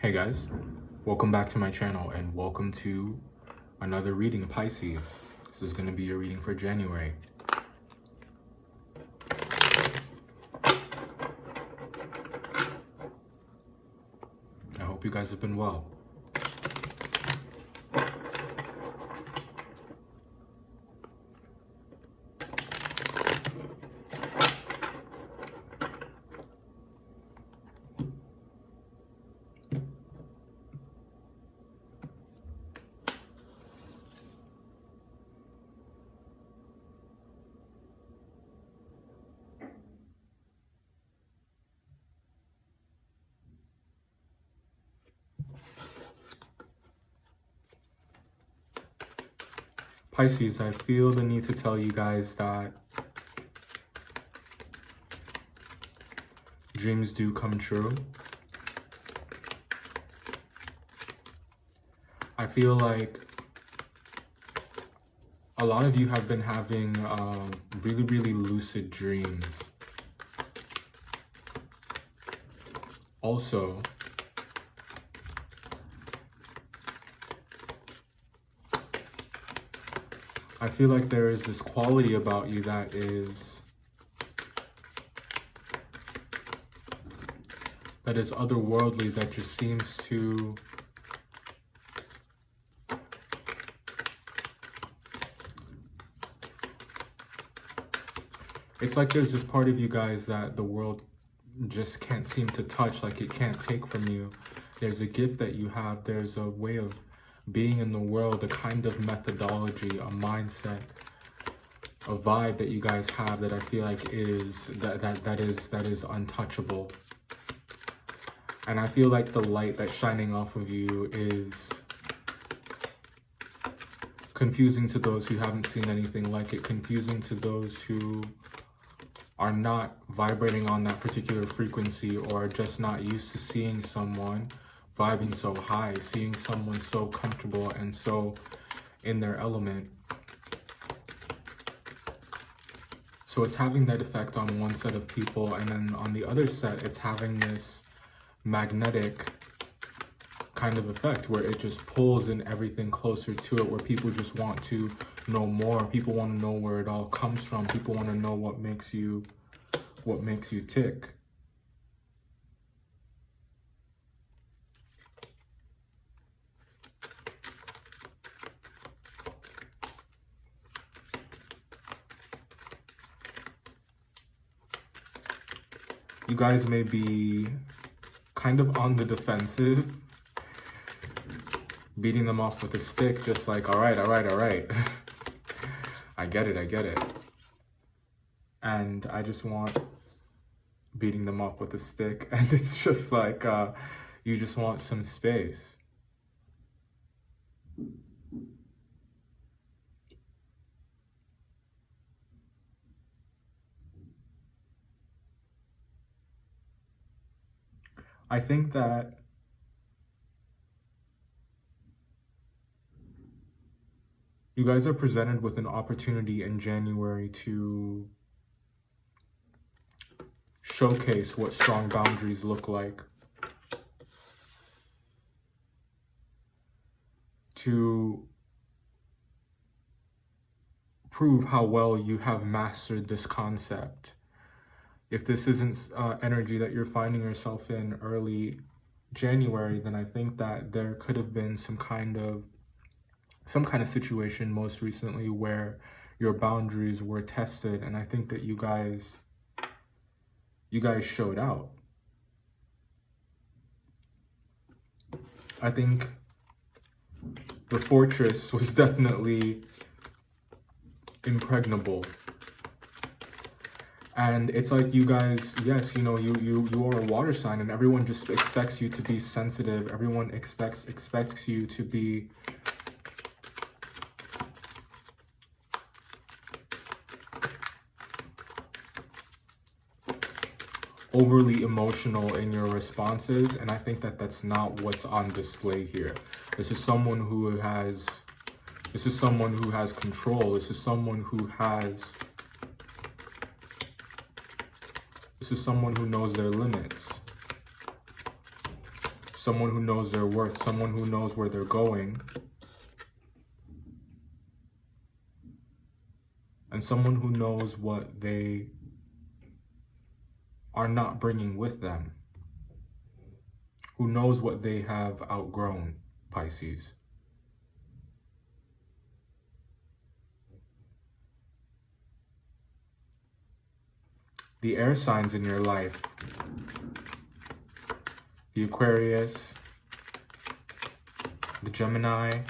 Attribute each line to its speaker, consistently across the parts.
Speaker 1: Hey guys, welcome back to my channel and welcome to another reading, Pisces. This is going to be a reading for January. I hope you guys have been well. Pisces, I feel the need to tell you guys that dreams do come true. I feel like a lot of you have been having really lucid dreams. Also, I feel like there is this quality about you that is otherworldly, that just seems to it's like there's this part of you guys that the world just can't seem to touch, like it can't take from you. There's a gift that you have, there's a way of being in the world, a kind of methodology, a mindset, a vibe that you guys have that I feel like is that is untouchable. And I feel like the light that's shining off of you is confusing to those who haven't seen anything like it, confusing to those who are not vibrating on that particular frequency, or just not used to seeing someone vibing so high, seeing someone so comfortable and so in their element. So it's having that effect on one set of people, and then on the other set, it's having this magnetic kind of effect where it just pulls in everything closer to it, where people just want to know more. People want to know where it all comes from. People want to know what makes you tick. You guys may be kind of on the defensive, beating them off with a stick, just like, all right. I get it. And I just want beating them off with a stick, and it's just like, you just want some space. I think that you guys are presented with an opportunity in January to showcase what strong boundaries look like, to prove how well you have mastered this concept. If this isn't energy that you're finding yourself in early January, then I think that there could have been some kind of situation most recently where your boundaries were tested, and I think that you guys showed out. I think the fortress was definitely impregnable. And it's like you guys, yes, you are a water sign, and everyone just expects you to be sensitive. Everyone expects you to be overly emotional in your responses, and I think that that's not what's on display here. This is someone who has control. This is someone who knows their limits. someone who knows their worth, someone who knows where they're going, and someone who knows what they are not bringing with them, who knows what they have outgrown, Pisces. The air signs in your life, the Aquarius, the Gemini,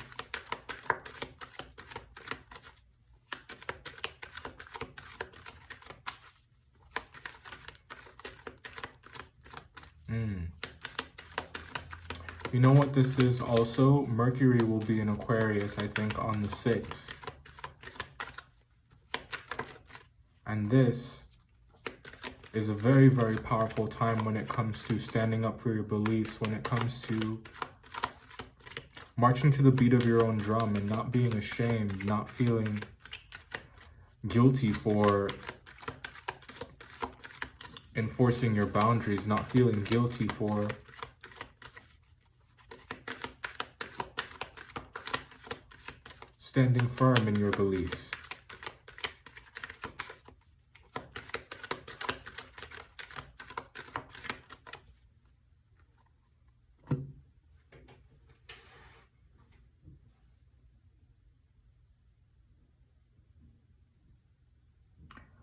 Speaker 1: You know what this is also? Mercury will be in Aquarius, I think, on the 6th. And this is a very, very powerful time when it comes to standing up for your beliefs, when it comes to marching to the beat of your own drum and not being ashamed, not feeling guilty for enforcing your boundaries, not feeling guilty for standing firm in your beliefs.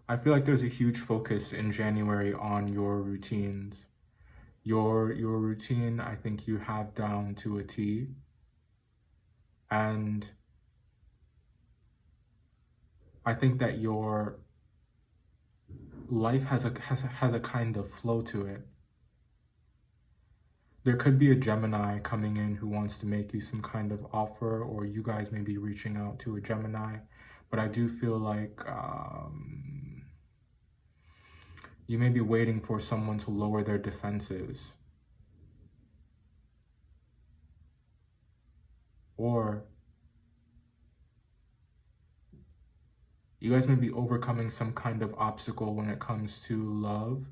Speaker 1: I feel like there's a huge focus in January on your routines. Your routine, I think you have down to a T. And I think that your life has a kind of flow to it. There could be a Gemini coming in who wants to make you some kind of offer, or you guys may be reaching out to a Gemini. But I do feel like you may be waiting for someone to lower their defenses. Or you guys may be overcoming some kind of obstacle when it comes to love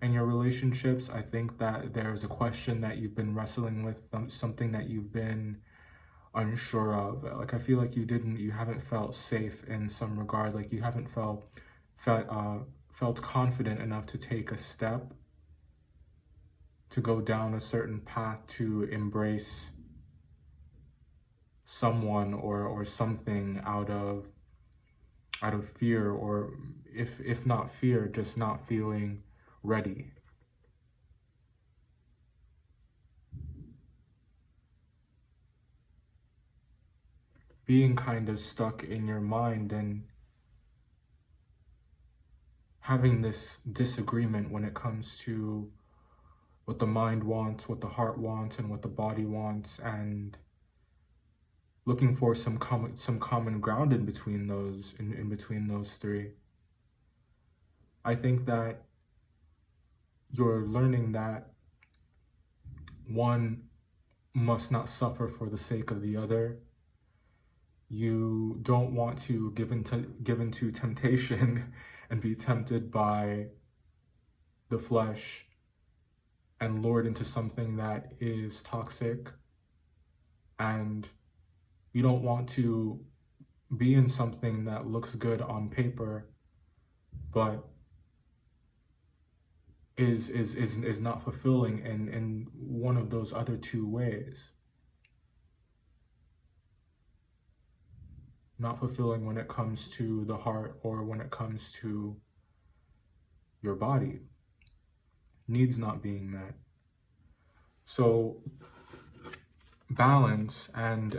Speaker 1: and your relationships. I think that there's a question that you've been wrestling with, something that you've been unsure of. Like, I feel like you haven't felt safe in some regard. Like, you haven't felt confident enough to take a step to go down a certain path to embrace someone or something out of fear, or if not fear, just not feeling ready. Being kind of stuck in your mind and having this disagreement when it comes to what the mind wants, what the heart wants, and what the body wants, and looking for some common ground in between those three. I think that you're learning that one must not suffer for the sake of the other. You don't want to give into temptation and be tempted by the flesh and lured into something that is toxic. And you don't want to be in something that looks good on paper, but is not fulfilling in one of those other two ways. Not fulfilling when it comes to the heart or when it comes to your body. Needs not being met. So balance and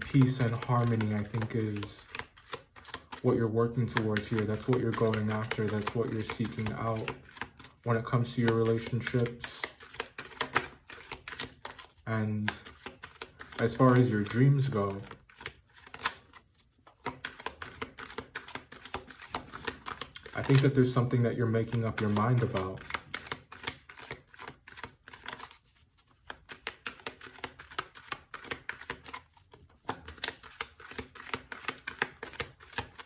Speaker 1: peace and harmony, I think, is what you're working towards here. That's what you're going after. That's what you're seeking out when it comes to your relationships. And as far as your dreams go, I think that there's something that you're making up your mind about.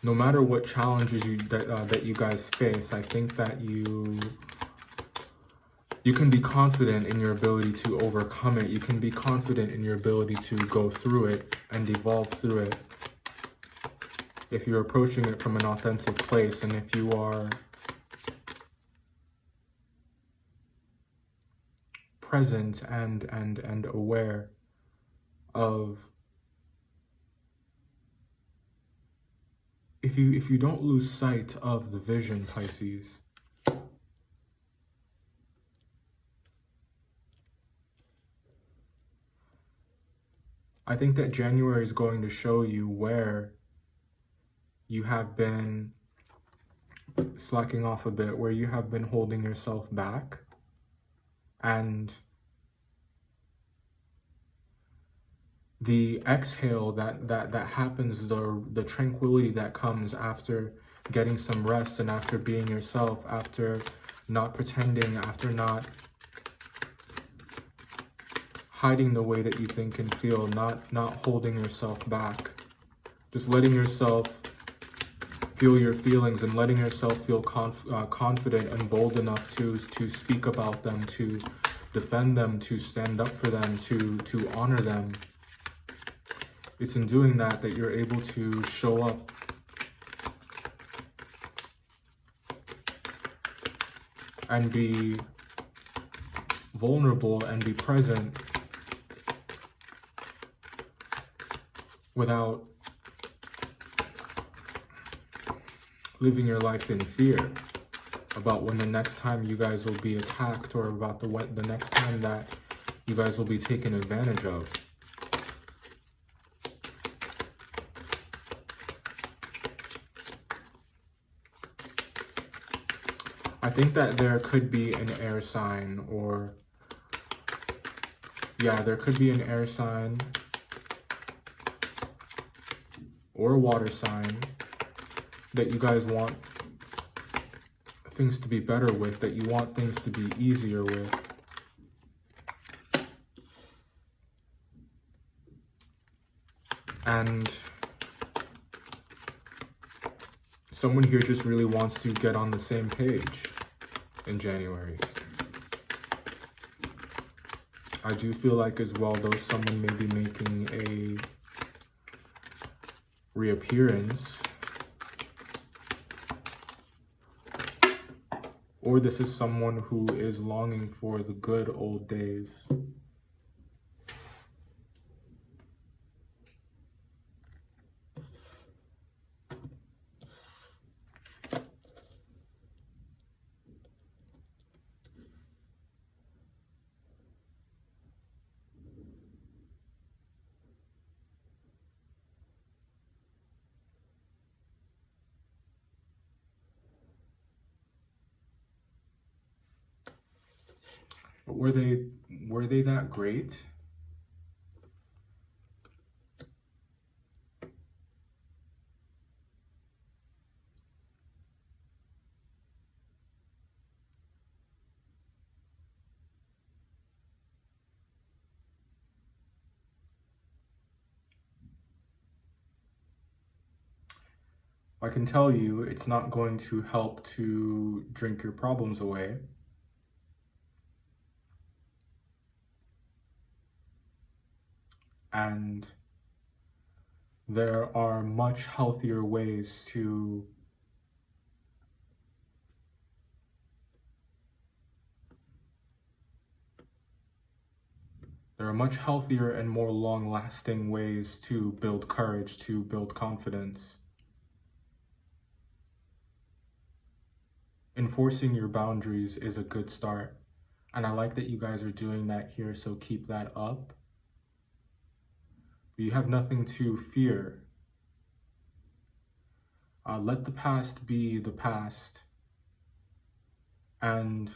Speaker 1: No matter what challenges that you guys face, I think that you You can be confident in your ability to overcome it. You can be confident in your ability to go through it and evolve through it. If you're approaching it from an authentic place, and if you are present and aware of, if you don't lose sight of the vision, Pisces, I think that January is going to show you where you have been slacking off a bit, where you have been holding yourself back, and the exhale that happens, the tranquility that comes after getting some rest and after being yourself, after not pretending, after not hiding the way that you think and feel, not holding yourself back, just letting yourself feel your feelings and letting yourself feel confident and bold enough to speak about them, to defend them, to stand up for them, to honor them. It's in doing that that you're able to show up and be vulnerable and be present without living your life in fear about when the next time you guys will be attacked, or about the next time that you guys will be taken advantage of. I think that there could be an air sign, or there could be an air sign or a water sign that you guys want things to be better with, that you want things to be easier with. And someone here just really wants to get on the same page in January. I do feel like as well, though, someone may be making a reappearance, or this is someone who is longing for the good old days. But were they that great? I can tell you it's not going to help to drink your problems away. And there are much healthier ways to and more long-lasting ways to build courage, to build confidence. Enforcing your boundaries is a good start. And I like that you guys are doing that here, so keep that up. You have nothing to fear. Let the past be the past. And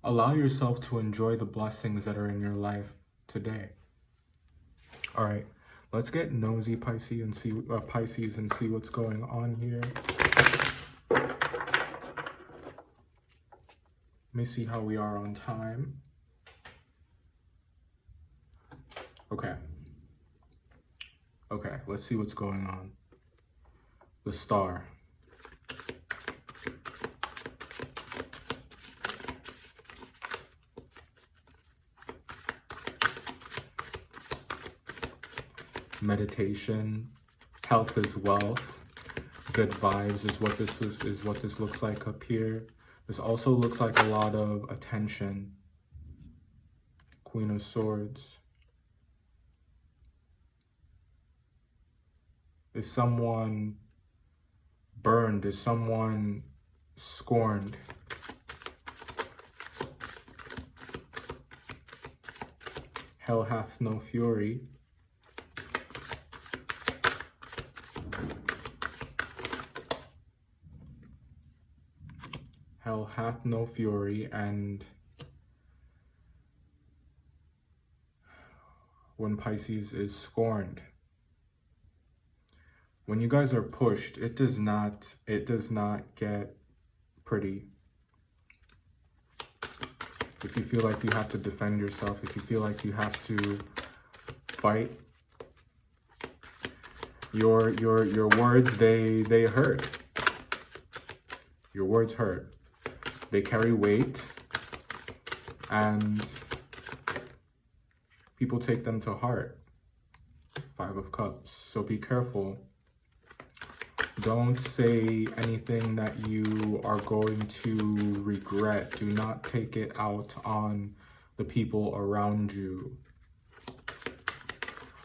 Speaker 1: allow yourself to enjoy the blessings that are in your life today. All right, let's get nosy, Pisces, and see what's going on here. Let me see how we are on time. Okay, let's see what's going on. The Star. meditation. Health is wealth. Good vibes is what this looks like up here. This also looks like a lot of attention. Queen of Swords. Is someone burned? Is someone scorned? Hell hath no fury. Hell hath no fury, and when Pisces is scorned. When you guys are pushed, it does not get pretty. If you feel like you have to defend yourself, if you feel like you have to fight, your words, they hurt. Your words hurt. They carry weight, and people take them to heart. 5 of Cups. So be careful. Don't say anything that you are going to regret. Do not take it out on the people around you.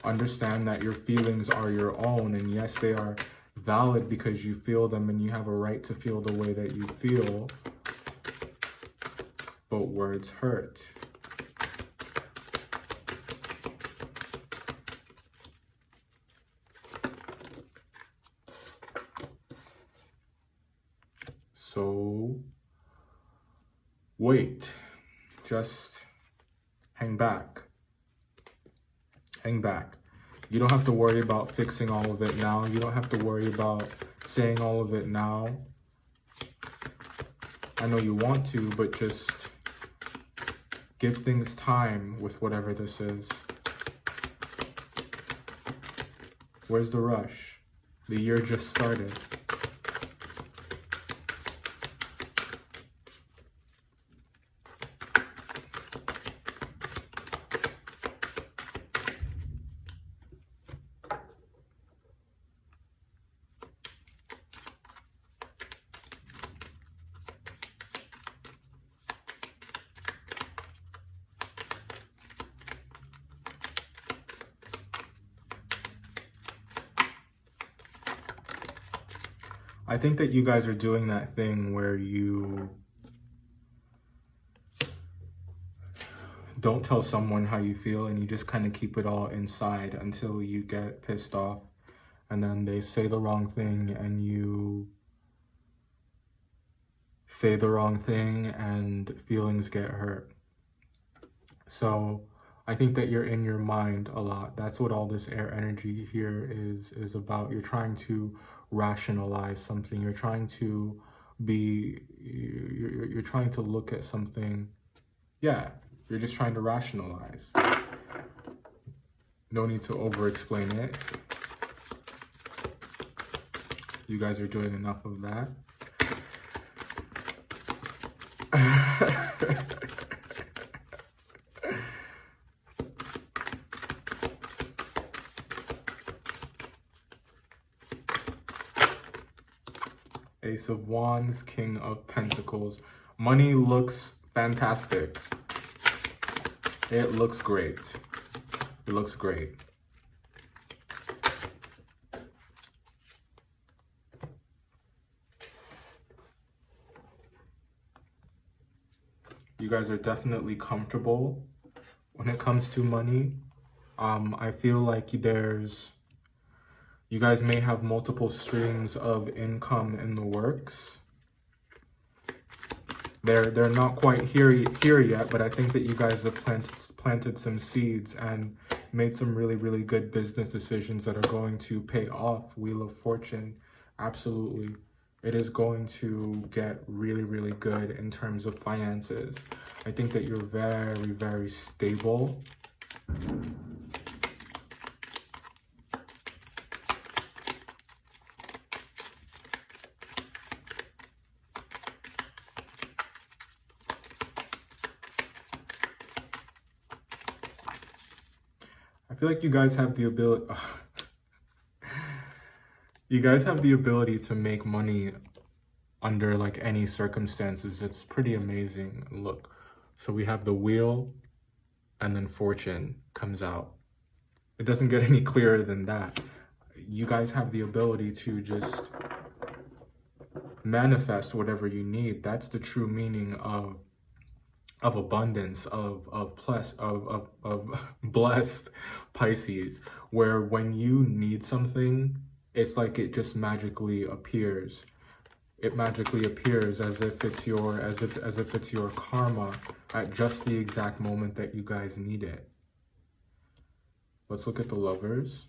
Speaker 1: Understand that your feelings are your own, and yes, they are valid because you feel them and you have a right to feel the way that you feel. But words hurt. So wait, just hang back. Hang back. You don't have to worry about fixing all of it now. You don't have to worry about saying all of it now. I know you want to, but just give things time with whatever this is. Where's the rush? The year just started. I think that you guys are doing that thing where you don't tell someone how you feel and you just kind of keep it all inside until you get pissed off, and then they say the wrong thing and you say the wrong thing and feelings get hurt. So I think that you're in your mind a lot. That's what all this air energy here is about. You're trying to rationalize something. You're trying to you're trying to look at something. Yeah, you're just trying to rationalize. No need to over-explain it. You guys are doing enough of that. Ace of Wands, King of Pentacles. Money looks fantastic. It looks great. It looks great. You guys are definitely comfortable when it comes to money. I feel like you guys may have multiple streams of income in the works. They're not quite here yet, but I think that you guys have planted some seeds and made some really good business decisions that are going to pay off. Wheel of Fortune, absolutely. It is going to get really good in terms of finances. I think that you're very stable. I feel like you guys have the ability. You guys have the ability to make money under like any circumstances. It's pretty amazing. Look, so we have the wheel and then fortune comes out. It doesn't get any clearer than that. You guys have the ability to just manifest whatever you need. That's the true meaning of abundance, of blessed Pisces, where when you need something, it's like it just magically appears. It magically appears as if it's your karma at just the exact moment that you guys need it. Let's look at the Lovers.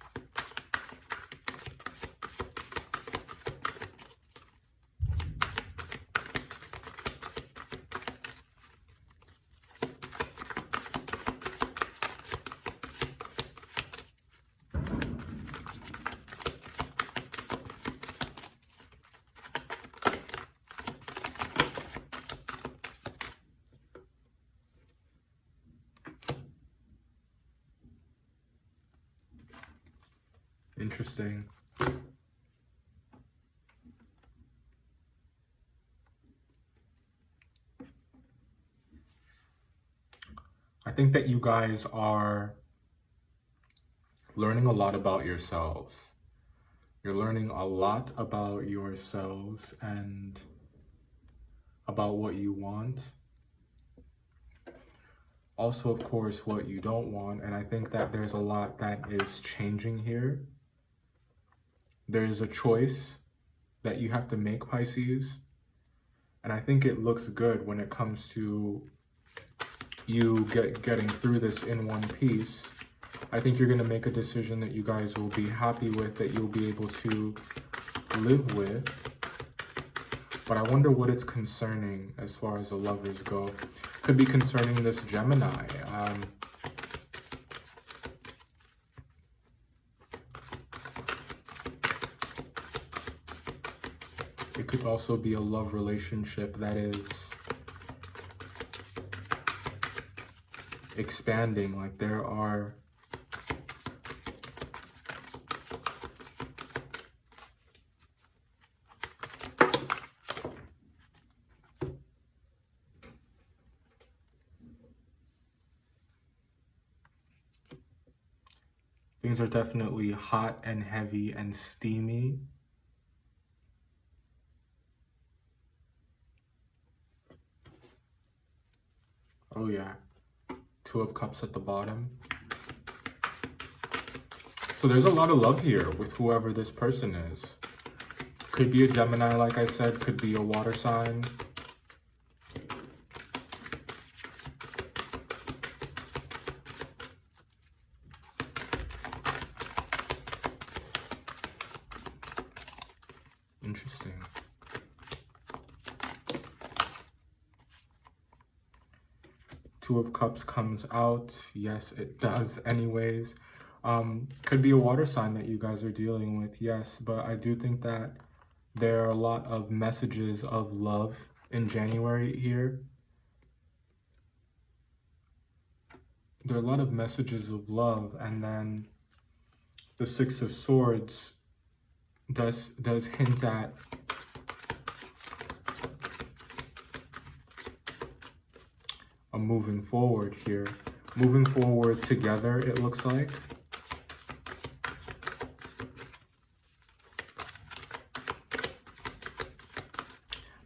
Speaker 1: Interesting. I think that you guys are learning a lot about yourselves. You're learning a lot about yourselves and about what you want. Also, of course, what you don't want. And I think that there's a lot that is changing here. There is a choice that you have to make, Pisces. And I think it looks good when it comes to you getting through this in one piece. I think you're going to make a decision that you guys will be happy with, that you'll be able to live with. But I wonder what it's concerning as far as the Lovers go. Could be concerning this Gemini. It could also be a love relationship that is expanding. Like there are things are definitely hot and heavy and steamy. Oh yeah, Two of Cups at the bottom. So there's a lot of love here with whoever this person is. Could be a Gemini, like I said, could be a water sign. Interesting. Two of Cups comes out. Yes, it does anyways. Could be a water sign that you guys are dealing with, yes, but I do think that there are a lot of messages of love in January here. There are a lot of messages of love, and then the Six of Swords does hint at a moving forward here. Moving forward together, it looks like.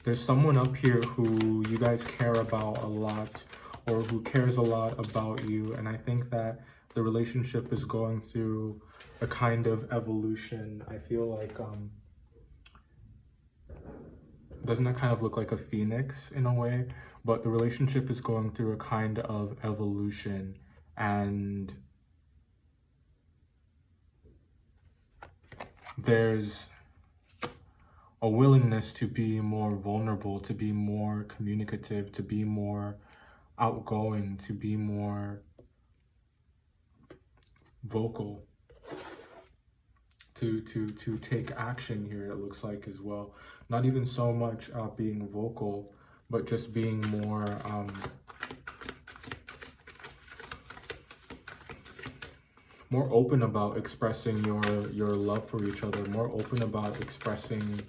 Speaker 1: There's someone up here who you guys care about a lot, or who cares a lot about you, and I think that the relationship is going through a kind of evolution. I feel like, doesn't that kind of look like a phoenix in a way? But the relationship is going through a kind of evolution, and there's a willingness to be more vulnerable, to be more communicative, to be more outgoing, to be more vocal, to take action here, it looks like, as well. Not even so much being vocal, but just being more open about expressing your love for each other, more open about expressing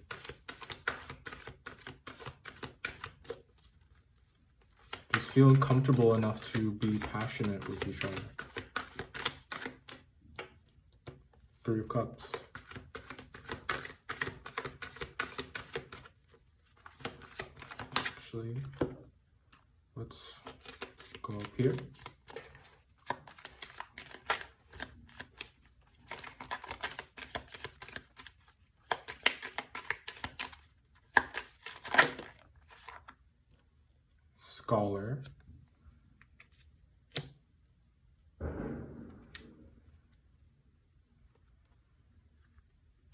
Speaker 1: just feeling comfortable enough to be passionate with each other. Three of Cups. Actually, let's go up here. Scholar.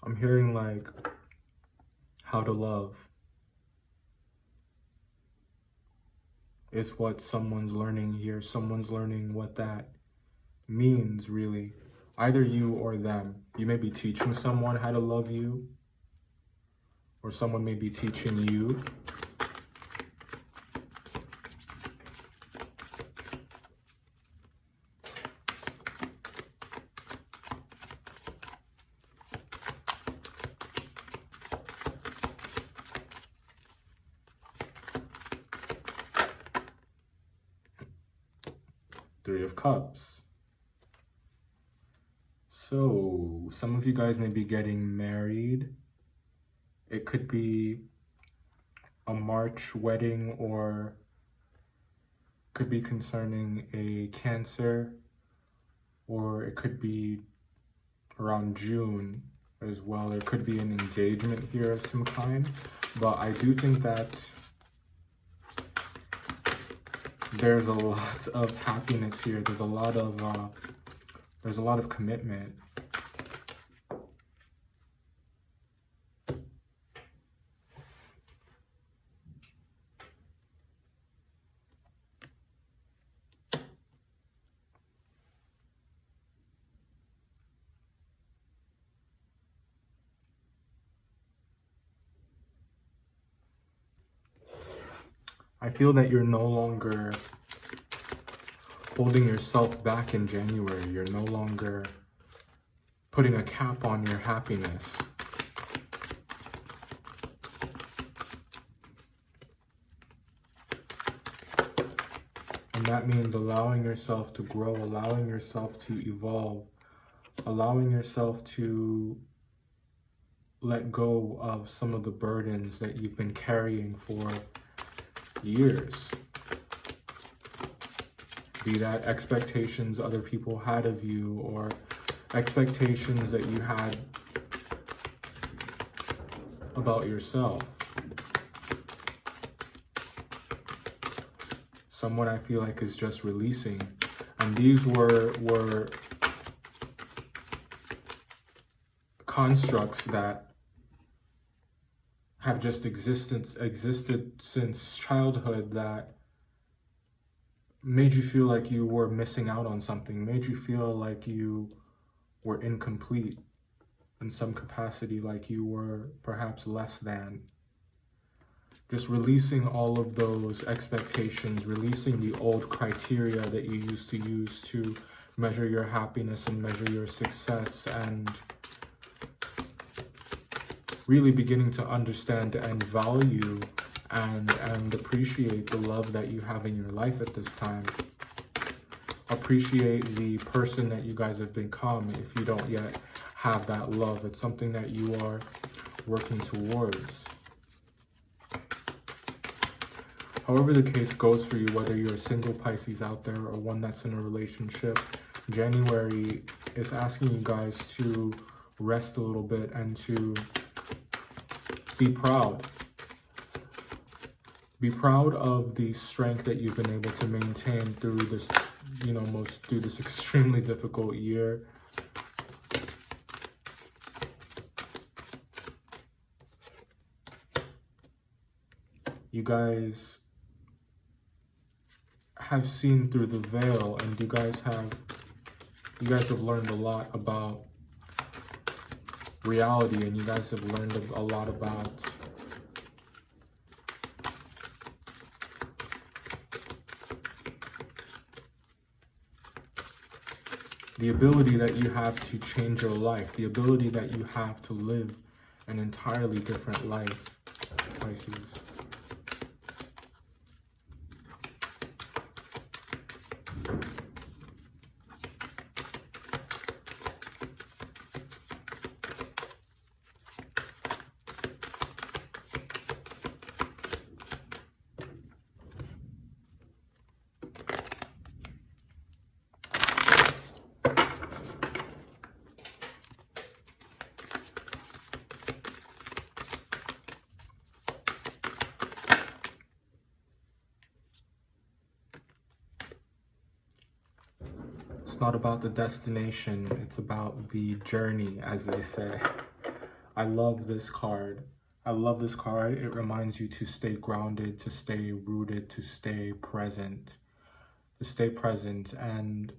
Speaker 1: I'm hearing like how to love is what someone's learning here. Someone's learning what that means, really. Either you or them. You may be teaching someone how to love you, or someone may be teaching you. Three of Cups. So, some of you guys may be getting married. It could be a March wedding, or could be concerning a Cancer, or it could be around June as well. There could be an engagement here of some kind, but I do think that there's a lot of happiness here. There's a lot of commitment. I feel that you're no longer holding yourself back in January. You're no longer putting a cap on your happiness. And that means allowing yourself to grow, allowing yourself to evolve, allowing yourself to let go of some of the burdens that you've been carrying for years. Be that expectations other people had of you, or expectations that you had about yourself. Someone I feel like is just releasing. And these were constructs that have just existed since childhood, that made you feel like you were missing out on something, made you feel like you were incomplete in some capacity, like you were perhaps less than. Just releasing all of those expectations, releasing the old criteria that you used to use to measure your happiness and measure your success, and really beginning to understand and value and appreciate the love that you have in your life at this time. Appreciate the person that you guys have become if you don't yet have that love. It's something that you are working towards. However the case goes for you, whether you're a single Pisces out there or one that's in a relationship, January is asking you guys to rest a little bit and to be proud. Be proud of the strength that you've been able to maintain through this, through this extremely difficult year. You guys have seen through the veil, and you guys have learned a lot about reality, and you guys have learned a lot about the ability that you have to change your life, the ability that you have to live an entirely different life, Pisces. It's not about the destination, it's about the journey, as they say. I love this card. I love this card. It reminds you to stay grounded, to stay rooted, to stay present. To stay present. And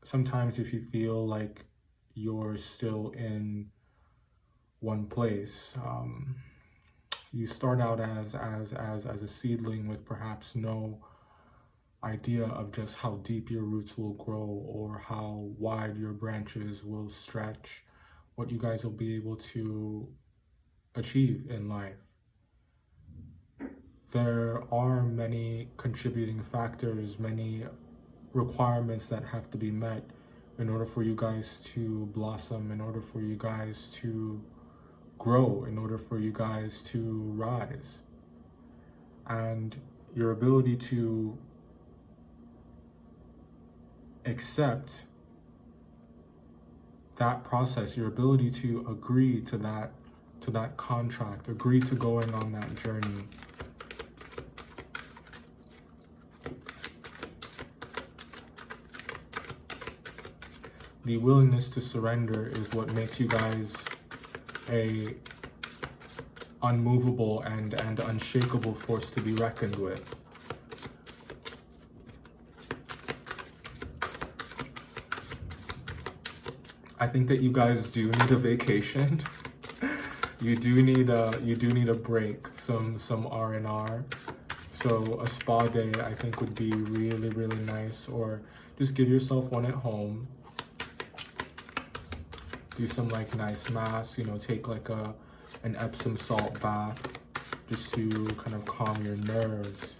Speaker 1: sometimes if you feel like you're still in one place, you start out as a seedling with perhaps no idea of just how deep your roots will grow or how wide your branches will stretch, what you guys will be able to achieve in life. There are many contributing factors, many requirements that have to be met in order for you guys to blossom, in order for you guys to grow, in order for you guys to rise. And your ability to accept that process, your ability to agree to that contract, agree to going on that journey. The willingness to surrender is what makes you guys a unmovable and unshakable force to be reckoned with. I think that you guys do need a vacation. You do need a break, some R&R. So a spa day I think would be really, really nice, or just give yourself one at home. Do some like nice masks, you know, take like an Epsom salt bath just to kind of calm your nerves.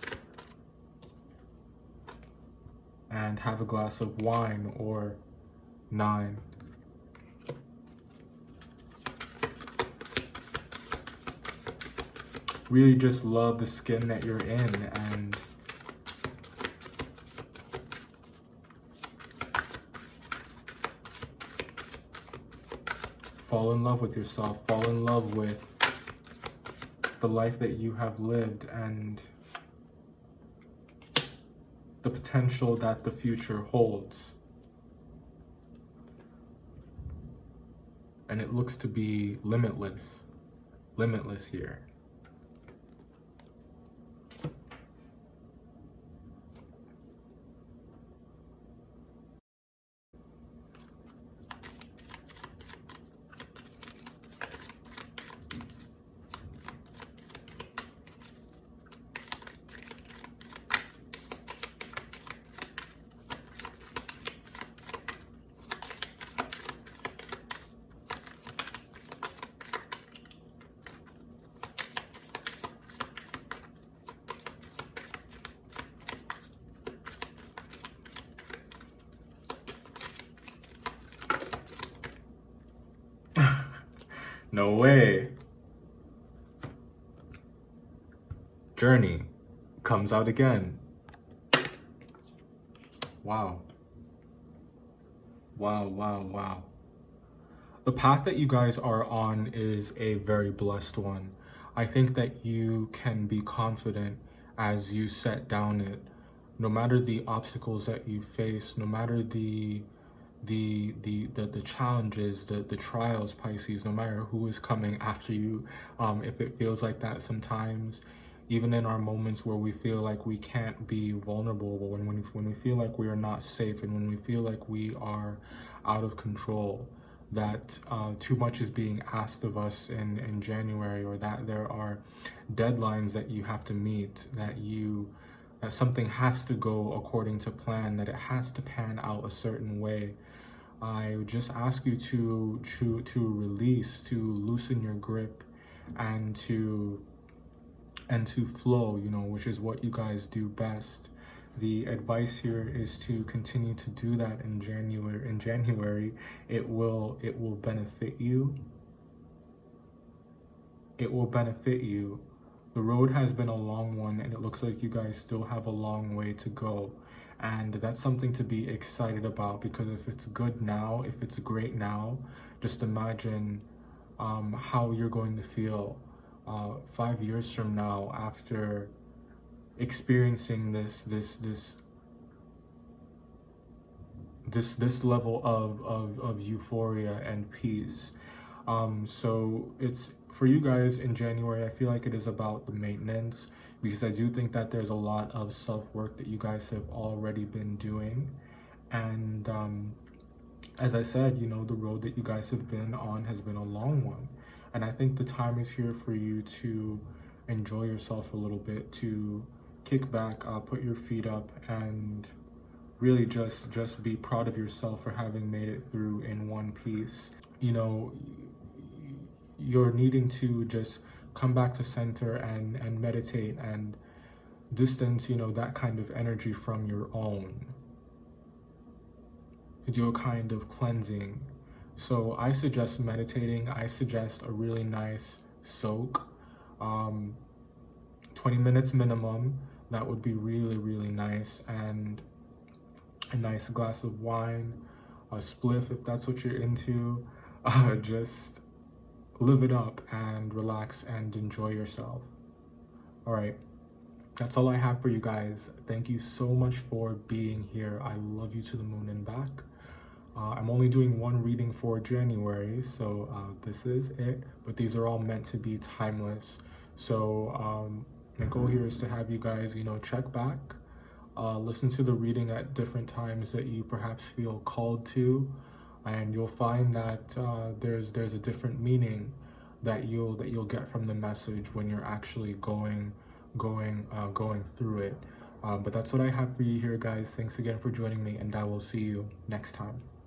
Speaker 1: And have a glass of wine or 9. Really just love the skin that you're in and fall in love with yourself, fall in love with the life that you have lived and the potential that the future holds. And it looks to be limitless here. No way. Journey comes out again. Wow. Wow. The path that you guys are on is a very blessed one. I think that you can be confident as you set down it. No matter the obstacles that you face, no matter the challenges, the trials, Pisces, no matter who is coming after you, if it feels like that sometimes, even in our moments where we feel like we can't be vulnerable, when we feel like we are not safe, and when we feel like we are out of control, that too much is being asked of us in January, or that there are deadlines that you have to meet, that something has to go according to plan, that it has to pan out a certain way. I just ask you to release, to loosen your grip, and to flow, which is what you guys do best. The advice here is to continue to do that in January. In January, it will benefit you. It will benefit you. The road has been a long one, and it looks like you guys still have a long way to go. And that's something to be excited about, because if it's good now, if it's great now, just imagine how you're going to feel 5 years from now after experiencing this level of euphoria and peace. So it's for you guys in January. I feel like it is about the maintenance, because I do think that there's a lot of self-work that you guys have already been doing. And as I said, the road that you guys have been on has been a long one. And I think the time is here for you to enjoy yourself a little bit, to kick back, put your feet up, and really just be proud of yourself for having made it through in one piece. You're needing to just come back to center and meditate and distance, that kind of energy from your own. Do a kind of cleansing. So I suggest meditating. I suggest a really nice soak, 20 minutes minimum. That would be really, really nice. And a nice glass of wine, a spliff if that's what you're into. Just live it up and relax and enjoy yourself. All right, that's all I have for you guys. Thank you so much for being here. I love you to the moon and back. I'm only doing one reading for January, so this is it, but these are all meant to be timeless. So my goal here is to have you guys, check back, listen to the reading at different times that you perhaps feel called to, and you'll find that there's a different meaning that you'll get from the message when you're actually going through it. But that's what I have for you here, guys. Thanks again for joining me, and I will see you next time.